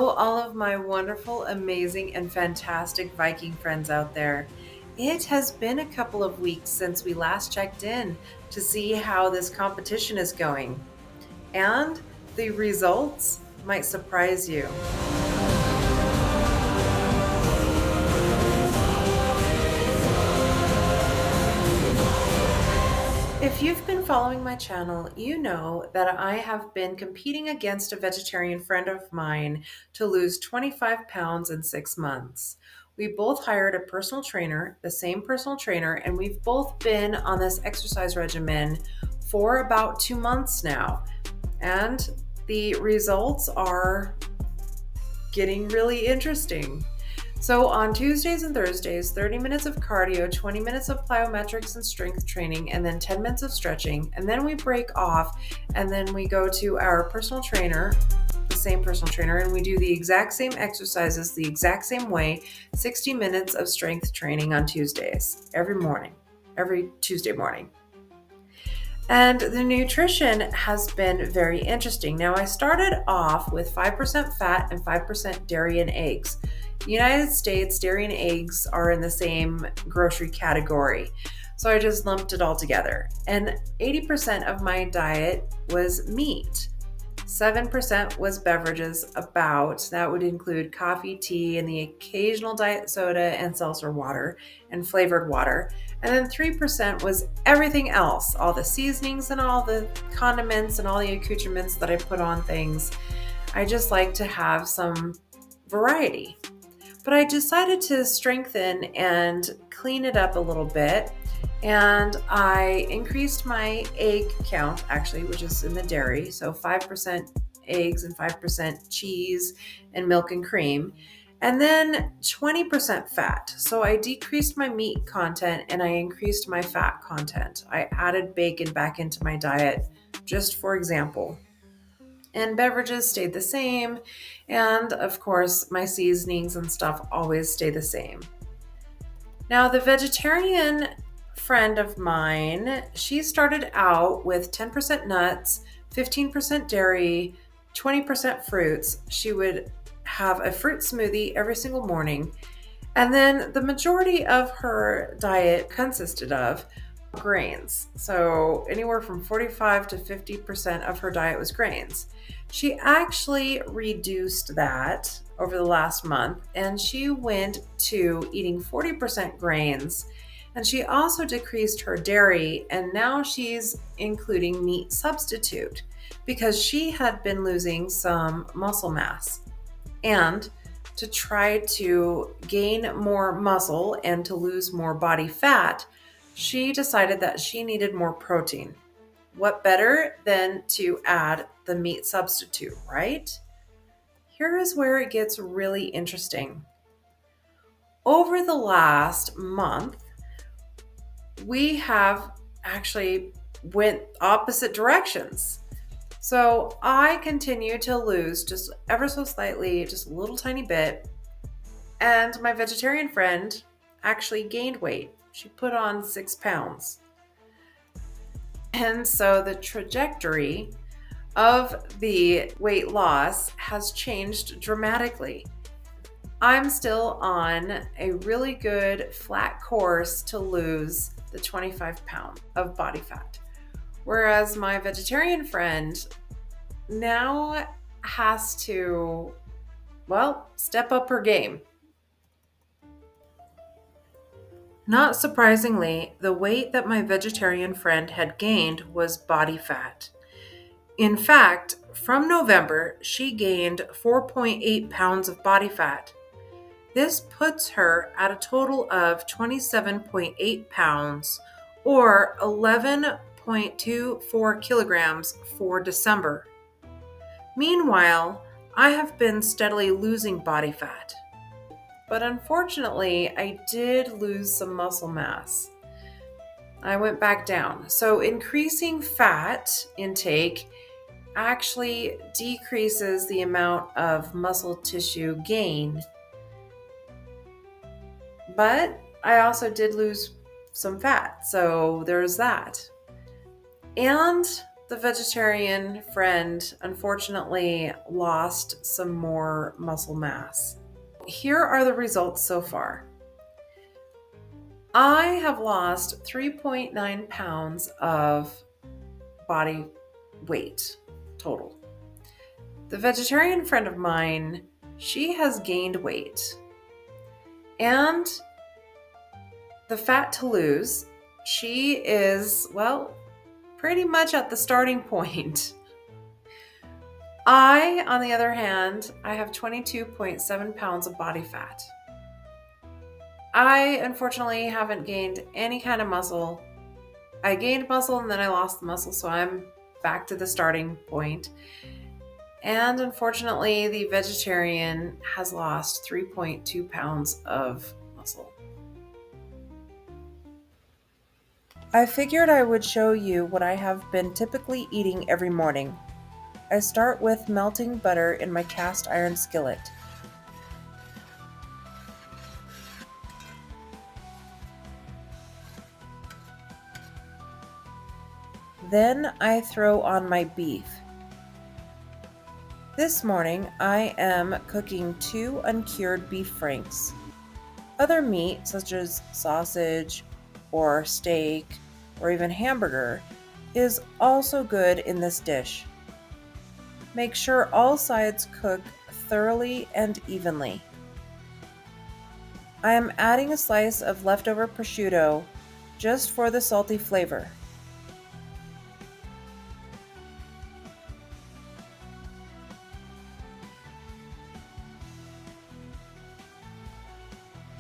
Hello, all of my wonderful, amazing, and fantastic Viking friends out there. It has been a couple of weeks since we last checked in to see how this competition is going, and the results might surprise you. If you've been following my channel, you know that I have been competing against a vegetarian friend of mine to lose 25 pounds in 6 months. We both hired a personal trainer, the same personal trainer, and we've both been on this exercise regimen for about 2 months now. And the results are getting really interesting. So on Tuesdays and Thursdays, 30 minutes of cardio, 20 minutes of plyometrics and strength training, and then 10 minutes of stretching. And then we break off and then we go to our personal trainer, the same personal trainer, and we do the exact same exercises the exact same way, 60 minutes of strength training on Tuesdays, every Tuesday morning. And the nutrition has been very interesting. Now, I started off with 5% fat and 5% dairy and eggs. United States, dairy and eggs are in the same grocery category. So I just lumped it all together. And 80% of my diet was meat. 7% was beverages, that would include coffee, tea, and the occasional diet soda and seltzer water and flavored water. And then 3% was everything else, all the seasonings and all the condiments and all the accoutrements that I put on things. I just like to have some variety. But I decided to strengthen and clean it up a little bit. And I increased my egg count, actually, which is in the dairy. So 5% eggs and 5% cheese and milk and cream. And then 20% fat. So I decreased my meat content and I increased my fat content. I added bacon back into my diet, just for example. And beverages stayed the same. And of course, my seasonings and stuff always stay the same. Now, the vegetarian friend of mine, she started out with 10% nuts, 15% dairy, 20% fruits. She would have a fruit smoothie every single morning. And then the majority of her diet consisted of grains. So anywhere from 45 to 50% of her diet was grains. She actually reduced that over the last month and she went to eating 40% grains. And she also decreased her dairy and now she's including meat substitute because she had been losing some muscle mass. And to try to gain more muscle and to lose more body fat, she decided that she needed more protein. What better than to add the meat substitute, right? Here is where it gets really interesting. Over the last month, we have actually went opposite directions. So I continue to lose just ever so slightly, just a little tiny bit. And my vegetarian friend actually gained weight. She put on 6 pounds. And so the trajectory of the weight loss has changed dramatically. I'm still on a really good flat course to lose the 25 pounds of body fat. Whereas my vegetarian friend now has to, step up her game. Not surprisingly, the weight that my vegetarian friend had gained was body fat. In fact, from November, she gained 4.8 pounds of body fat. This puts her at a total of 27.8 pounds or 11.24 kilograms for December. Meanwhile, I have been steadily losing body fat. But unfortunately, I did lose some muscle mass. I went back down. So increasing fat intake actually decreases the amount of muscle tissue gain. But I also did lose some fat, so there's that. And The vegetarian friend unfortunately lost some more muscle mass. Here are the results so far. I have lost 3.9 pounds of body weight total. The vegetarian friend of mine, she has gained weight. And the fat to lose, she is, well, pretty much at the starting point. I, on the other hand, I have 22.7 pounds of body fat. I unfortunately haven't gained any kind of muscle. I gained muscle and then I lost the muscle, so I'm back to the starting point. And unfortunately, the vegetarian has lost 3.2 pounds of muscle. I figured I would show you what I have been typically eating every morning. I start with melting butter in my cast iron skillet. Then I throw on my beef. This morning I am cooking 2 uncured beef franks. Other meat such as sausage or steak or even hamburger is also good in this dish. Make sure all sides cook thoroughly and evenly. I am adding a slice of leftover prosciutto just for the salty flavor.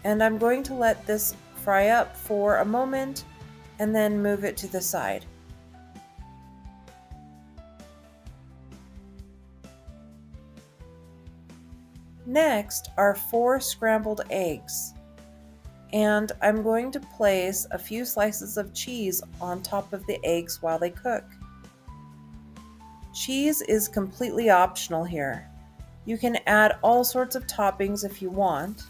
And I'm going to let this fry up for a moment and then move it to the side. Next are 4 scrambled eggs, and I'm going to place a few slices of cheese on top of the eggs while they cook. Cheese is completely optional here. You can add all sorts of toppings if you want.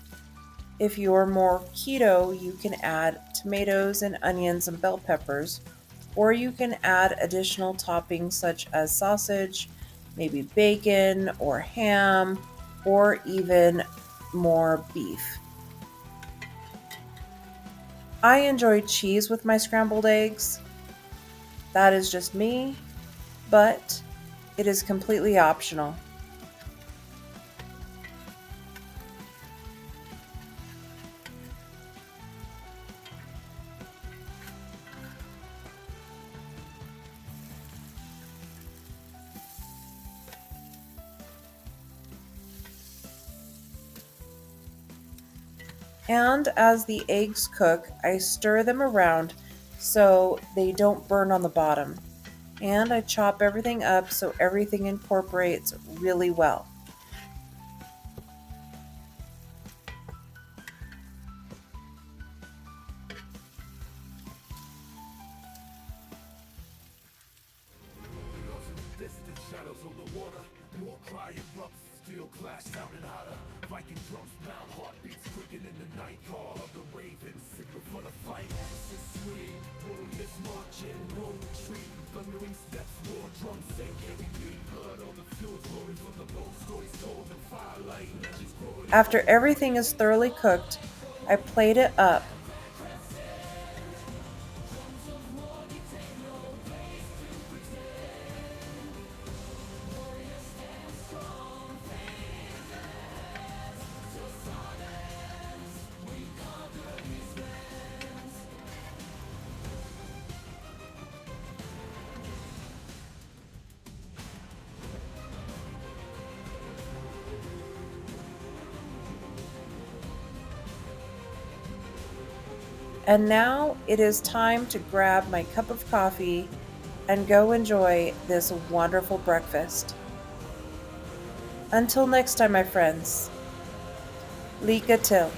If you're more keto, you can add tomatoes and onions and bell peppers, or you can add additional toppings such as sausage, maybe bacon or ham, or even more beef. I enjoy cheese with my scrambled eggs. That is just me, but it is completely optional. And as the eggs cook, I stir them around so they don't burn on the bottom. And I chop everything up so everything incorporates really well. After everything is thoroughly cooked, I plate it up. And now it is time to grab my cup of coffee and go enjoy this wonderful breakfast. Until next time, my friends. Lycka till.